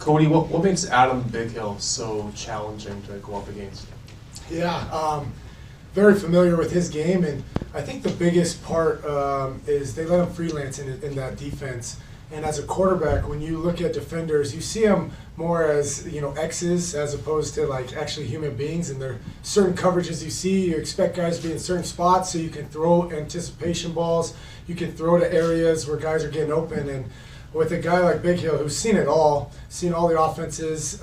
Cody, what makes Adam Bighill so challenging to go up against? Yeah, very familiar with his game, and I think the biggest part is they let him freelance in that defense. And as a quarterback, when you look at defenders, you see them more as, X's as opposed to like actually human beings. And there are certain coverages you see. You expect guys to be in certain spots so you can throw anticipation balls. You can throw to areas where guys are getting open. And with a guy like Bighill, who's seen it all, seen all the offenses,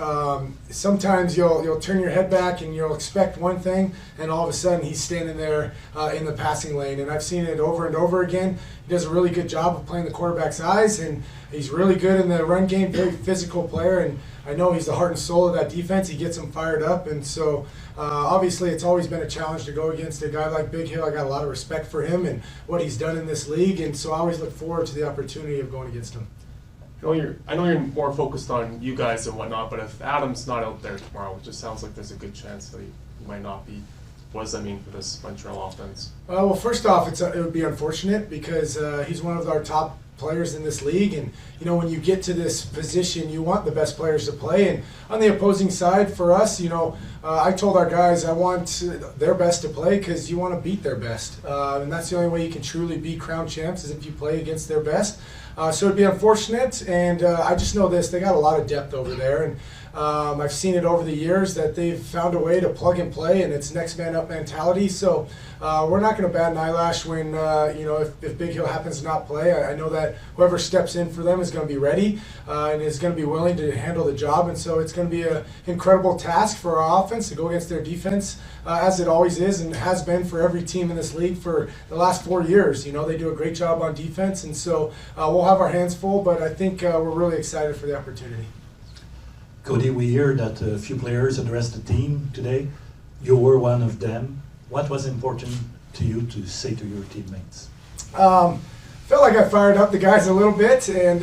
sometimes you'll turn your head back and you'll expect one thing, and all of a sudden he's standing there in the passing lane. And I've seen it over and over again. He does a really good job of playing the quarterback's eyes, and he's really good in the run game, very physical player, and I know he's the heart and soul of that defense. He gets them fired up, and so obviously it's always been a challenge to go against a guy like Bighill. I got a lot of respect for him and what he's done in this league, and so I always look forward to the opportunity of going against him. I know you're more focused on you guys and whatnot, but if Adam's not out there tomorrow, it just sounds like there's a good chance that he might not be. What does that mean for this Montreal offense? Well, first off, it would be unfortunate because he's one of our top players in this league, and when you get to this position, you want the best players to play. And on the opposing side, for us, I told our guys I want their best to play because you want to beat their best, and that's the only way you can truly be crown champs is if you play against their best. So it'd be unfortunate, and I just know this: they got a lot of depth over there, and I've seen it over the years that they've found a way to plug and play, and it's next man up mentality. So we're not going to bat an eyelash when if Bighill happens to not play. I know that whoever steps in for them is going to be ready and is going to be willing to handle the job, and so it's going to be an incredible task for our offense to go against their defense, as it always is and has been for every team in this league for the last 4 years. They do a great job on defense, and so we'll have our hands full, but I think we're really excited for the opportunity. Cody, we hear that a few players addressed the team today. You were one of them. What was important to you to say to your teammates? Felt like I fired up the guys a little bit, and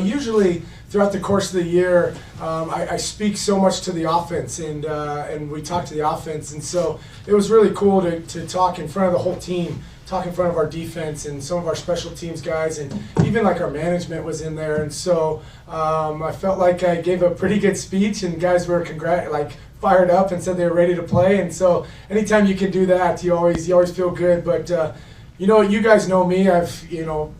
usually throughout the course of the year, I speak so much to the offense, and we talk to the offense, and so it was really cool to talk in front of the whole team, talk in front of our defense and some of our special teams guys, and even like our management was in there, and so I felt like I gave a pretty good speech, and guys were fired up and said they were ready to play, and so anytime you can do that, you always feel good. But you guys know me. I've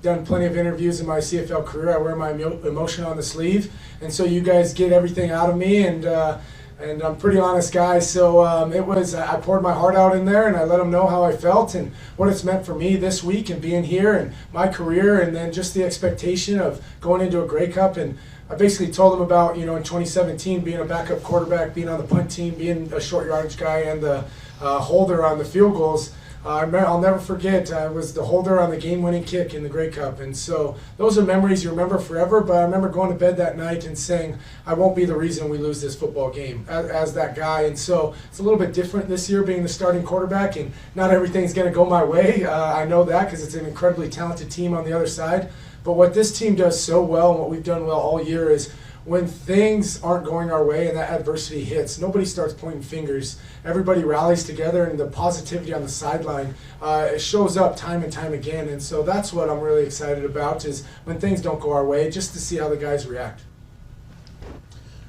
done plenty of interviews in my CFL career. I wear my emotion on the sleeve, and so you guys get everything out of me, and I'm a pretty honest guy. So I poured my heart out in there, and I let them know how I felt and what it's meant for me this week and being here and my career, and then just the expectation of going into a Grey Cup. And I basically told them about in 2017 being a backup quarterback, being on the punt team, being a short yardage guy, and the holder on the field goals. I'll never forget, I was the holder on the game-winning kick in the Grey Cup, and so those are memories you remember forever. But I remember going to bed that night and saying, I won't be the reason we lose this football game as that guy. And so it's a little bit different this year being the starting quarterback, and not everything's going to go my way. I know that because it's an incredibly talented team on the other side. But what this team does so well, and what we've done well all year, is when things aren't going our way and that adversity hits, nobody starts pointing fingers. Everybody rallies together, and the positivity on the sideline it shows up time and time again. And so that's what I'm really excited about, is when things don't go our way, just to see how the guys react.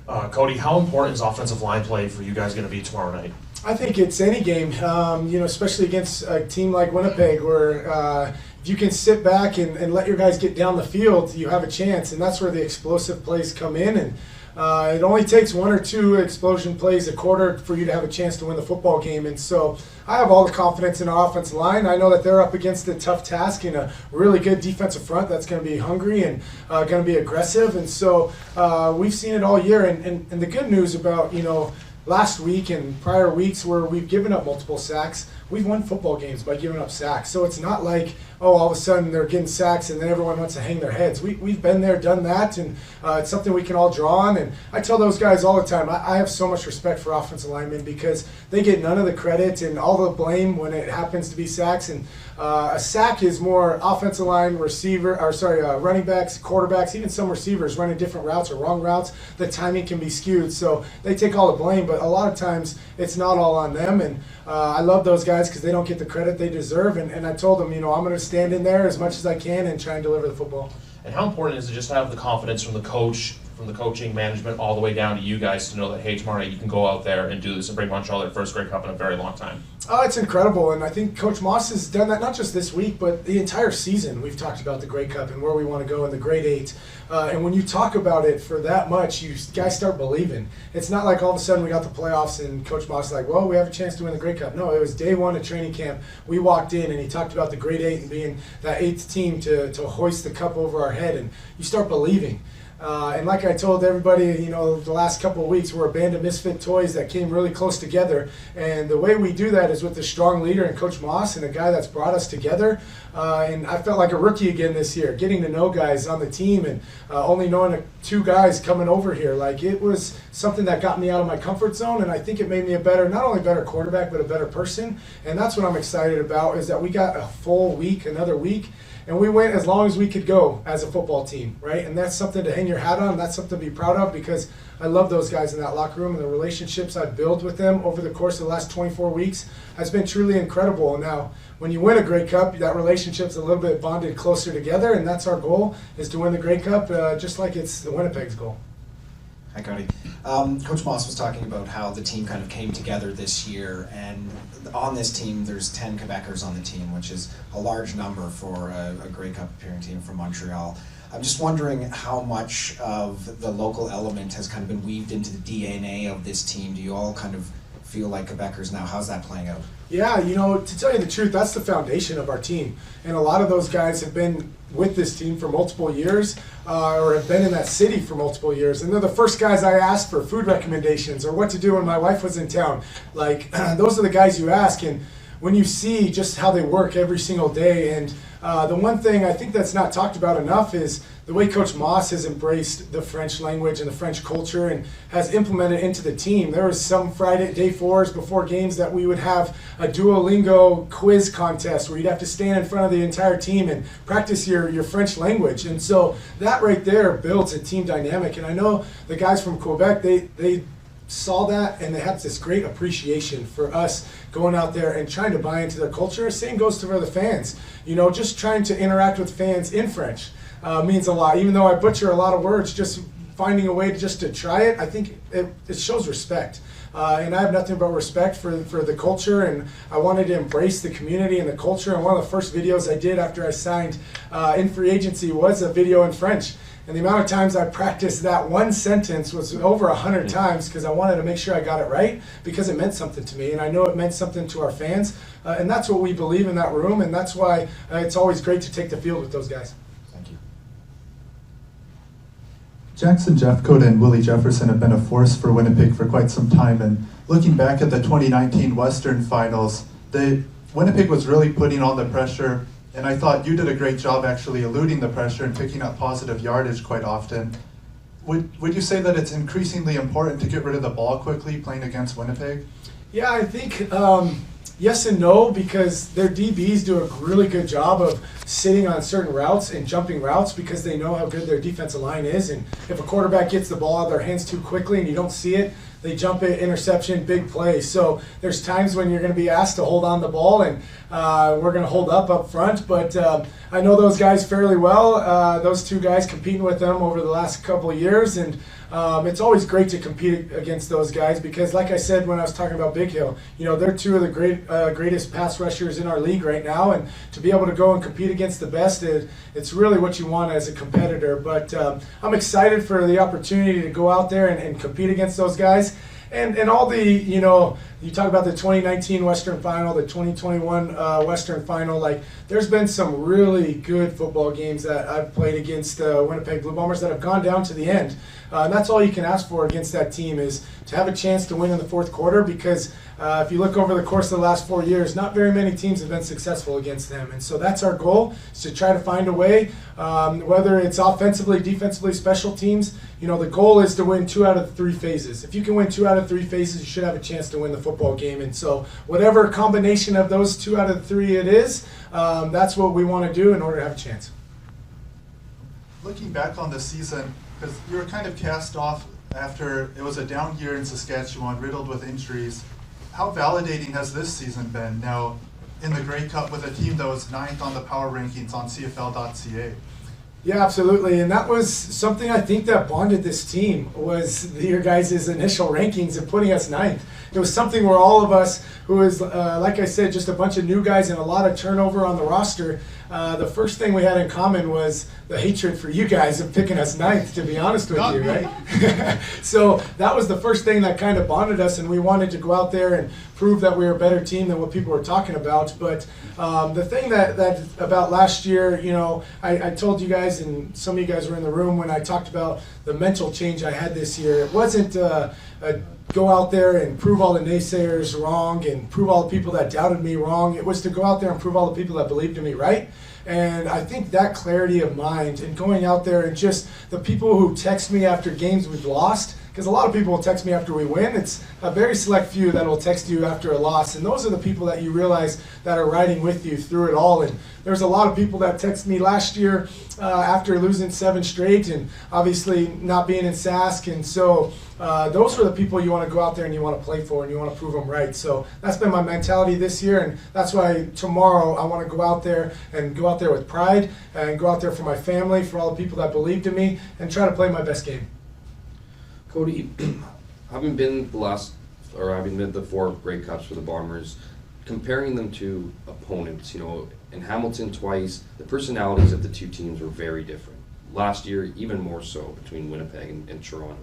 Cody, how important is offensive line play for you guys going to be tomorrow night? I think it's any game, especially against a team like Winnipeg, where if you can sit back and let your guys get down the field, you have a chance, and that's where the explosive plays come in. And it only takes 1 or 2 explosion plays a quarter for you to have a chance to win the football game. And so I have all the confidence in our offensive line. I know that they're up against a tough task in a really good defensive front that's going to be hungry and going to be aggressive. And so we've seen it all year. And the good news about, last week and prior weeks where we've given up multiple sacks, we've won football games by giving up sacks. So it's not like, all of a sudden they're getting sacks and then everyone wants to hang their heads. We've been there, done that, and it's something we can all draw on. And I tell those guys all the time, I have so much respect for offensive linemen because they get none of the credit and all the blame when it happens to be sacks. And a sack is more offensive line, running backs, quarterbacks, even some receivers running different routes or wrong routes. The timing can be skewed, so they take all the blame. But a lot of times it's not all on them. And I love those guys because they don't get the credit they deserve. And I told them, I'm going to stand in there as much as I can and try and deliver the football. And how important is it just to have the confidence from the coach from the coaching, management, all the way down to you guys to know that, hey, tomorrow night you can go out there and do this and bring Montreal their first Grey Cup in a very long time? Oh, it's incredible, and I think Coach Moss has done that not just this week, but the entire season. We've talked about the Grey Cup and where we want to go in the Grade 8. And when you talk about it for that much, you guys start believing. It's not like all of a sudden we got the playoffs and Coach Moss is like, well, we have a chance to win the Grey Cup. No, it was day one of training camp. We walked in and he talked about the Grade 8 and being that 8th team to hoist the cup over our head, and you start believing. And like I told everybody, the last couple of weeks, we're a band of misfit toys that came really close together. And the way we do that is with a strong leader and Coach Moss and a guy that's brought us together. And I felt like a rookie again this year, getting to know guys on the team and only knowing 2 guys coming over here. Like, it was something that got me out of my comfort zone, and I think it made me a better, not only better quarterback, but a better person. And that's what I'm excited about, is that we got a full week, another week. And we went as long as we could go as a football team, right? And that's something to hang your hat on. That's something to be proud of, because I love those guys in that locker room, and the relationships I've built with them over the course of the last 24 weeks has been truly incredible. And now, when you win a Grey Cup, that relationship's a little bit bonded closer together, and that's our goal, is to win the Grey Cup, just like it's the Winnipeg's goal. Hi, Cody. Coach Moss was talking about how the team kind of came together this year, and on this team there's 10 Quebecers on the team, which is a large number for a Grey Cup appearing team from Montreal. I'm just wondering how much of the local element has kind of been weaved into the DNA of this team. Do you all kind of feel like Quebecers now? How's that playing out? Yeah, to tell you the truth, that's the foundation of our team. And a lot of those guys have been with this team for multiple years, or have been in that city for multiple years. And they're the first guys I asked for food recommendations or what to do when my wife was in town. Like, those are the guys you ask. And when you see just how they work every single day, and the one thing I think that's not talked about enough is the way Coach Moss has embraced the French language and the French culture and has implemented into the team. There was some Friday, day 4s before games that we would have a Duolingo quiz contest where you'd have to stand in front of the entire team and practice your French language. And so that right there builds a team dynamic. And I know the guys from Quebec, they saw that, and they have this great appreciation for us going out there and trying to buy into their culture. Same goes to for the fans. Just trying to interact with fans in French means a lot. Even though I butcher a lot of words, just finding a way to try it, I think it shows respect. And I have nothing but respect for the culture, and I wanted to embrace the community and the culture. And one of the first videos I did after I signed in free agency was a video in French. And the amount of times I practiced that one sentence was over 100 times, because I wanted to make sure I got it right, because it meant something to me, and I know it meant something to our fans. And that's what we believe in that room, and that's why it's always great to take the field with those guys. Thank you. Jackson Jeffcoat and Willie Jefferson have been a force for Winnipeg for quite some time, and looking back at the 2019 Western Finals, Winnipeg was really putting all the pressure, and I thought you did a great job actually eluding the pressure and picking up positive yardage quite often. Would you say that it's increasingly important to get rid of the ball quickly playing against Winnipeg? Yeah, I think yes and no, because their DBs do a really good job of sitting on certain routes and jumping routes, because they know how good their defensive line is. And if a quarterback gets the ball out of their hands too quickly and you don't see it, they jump it, interception, big play. So there's times when you're going to be asked to hold on the ball, and we're going to hold up front. But I know those guys fairly well. Those 2 guys, competing with them over the last couple of years, and it's always great to compete against those guys, because, like I said when I was talking about Big Hill, they're 2 of the greatest pass rushers in our league right now, and to be able to go and compete against the best, it's really what you want as a competitor. But I'm excited for the opportunity to go out there and compete against those guys. And all the, you talk about the 2019 Western Final, the 2021 Western Final, like, there's been some really good football games that I've played against Winnipeg Blue Bombers that have gone down to the end. And that's all you can ask for against that team, is to have a chance to win in the 4th quarter, because if you look over the course of the last 4 years, not very many teams have been successful against them. And so that's our goal, is to try to find a way, whether it's offensively, defensively, special teams. The goal is to win 2 out of 3 phases. If you can win 2 out of 3 phases, you should have a chance to win the football game. And so whatever combination of those 2 out of 3 it is, that's what we want to do in order to have a chance. Looking back on the season, because you were kind of cast off after it was a down year in Saskatchewan, riddled with injuries, how validating has this season been now in the Grey Cup with a team that was 9th on the power rankings on CFL.ca? Yeah, absolutely, and that was something I think that bonded this team, was your guys' initial rankings and putting us ninth. It was something where all of us, who is, like I said, just a bunch of new guys and a lot of turnover on the roster, the first thing we had in common was the hatred for you guys of picking us ninth, to be honest with you, right? So that was the first thing that kind of bonded us, and we wanted to go out there and prove that we were a better team than what people were talking about. But the thing that about last year, you know, I told you guys, and some of you guys were in the room when I talked about the mental change I had this year. It wasn't go out there and prove all the naysayers wrong and prove all the people that doubted me wrong. It was to go out there and prove all the people that believed in me right. And I think that clarity of mind and going out there, and just the people who text me after games we've lost, because a lot of people will text me after we win. It's a very select few that will text you after a loss, and those are the people that you realize that are riding with you through it all. And there's a lot of people that text me last year after losing 7 straight and obviously not being in Sask, and so those are the people you want to go out there and you want to play for, and you want to prove them right. So that's been my mentality this year, and that's why tomorrow I want to go out there with pride and go out there for my family, for all the people that believed in me, and try to play my best game. Cody, having been the 4 Grey Cups for the Bombers, comparing them to opponents, you know, in Hamilton twice, the personalities of the two teams were very different. Last year, even more so, between Winnipeg and Toronto.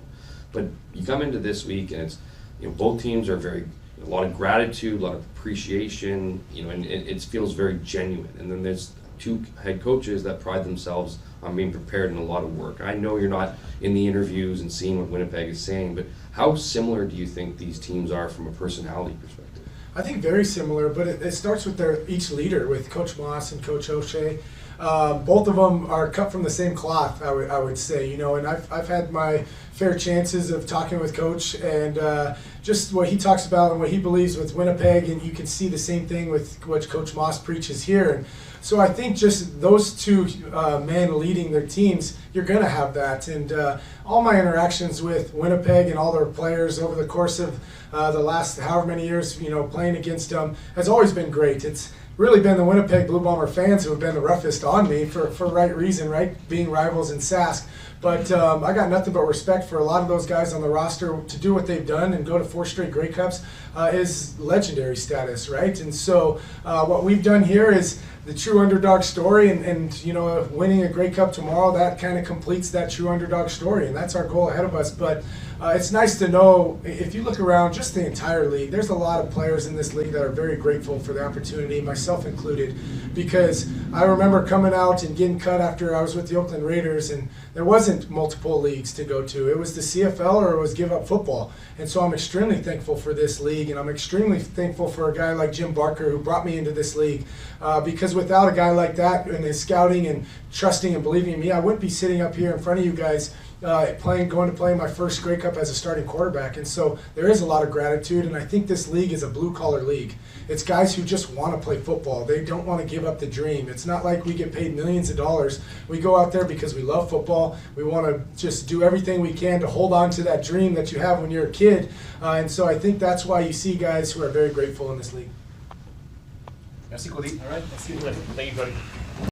But you come into this week, and it's, you know, both teams are a lot of gratitude, a lot of appreciation, you know, and it feels very genuine. And then there's 2 head coaches that pride themselves on being prepared in a lot of work. I know you're not in the interviews and seeing what Winnipeg is saying, but how similar do you think these teams are from a personality perspective? I think very similar, but it starts with each leader, with Coach Moss and Coach O'Shea. Both of them are cut from the same cloth, I would say, you know, and I've had my fair chances of talking with Coach, and just what he talks about and what he believes with Winnipeg, and you can see the same thing with what Coach Moss preaches here. And so I think just those 2 men leading their teams, you're going to have that. And all my interactions with Winnipeg and all their players over the course of the last however many years, you know, playing against them has always been great. It's really been the Winnipeg Blue Bomber fans who have been the roughest on me for right reason, right? Being rivals in Sask. But I got nothing but respect for a lot of those guys on the roster. To do what they've done and go to 4 straight Grey Cups is legendary status, right? And so what we've done here is the true underdog story, and you know, winning a Grey Cup tomorrow, that kind of completes that true underdog story, and that's our goal ahead of us. But it's nice to know, if you look around just the entire league, there's a lot of players in this league that are very grateful for the opportunity, myself included, because I remember coming out and getting cut after I was with the Oakland Raiders, and there wasn't multiple leagues to go to. It was the CFL or it was give up football. And so I'm extremely thankful for this league, and I'm extremely thankful for a guy like Jim Barker who brought me into this league, because without a guy like that and his scouting and trusting and believing in me, I wouldn't be sitting up here in front of you guys going to play my first Grey Cup as a starting quarterback. And so there is a lot of gratitude, and I think this league is a blue-collar league. It's guys who just want to play football. They don't want to give up the dream. It's not like we get paid millions of dollars. We go out there because we love football. We want to just do everything we can to hold on to that dream that you have when you're a kid. And so I think that's why you see guys who are very grateful in this league. Merci, Cody. All right. Thank you, Cody.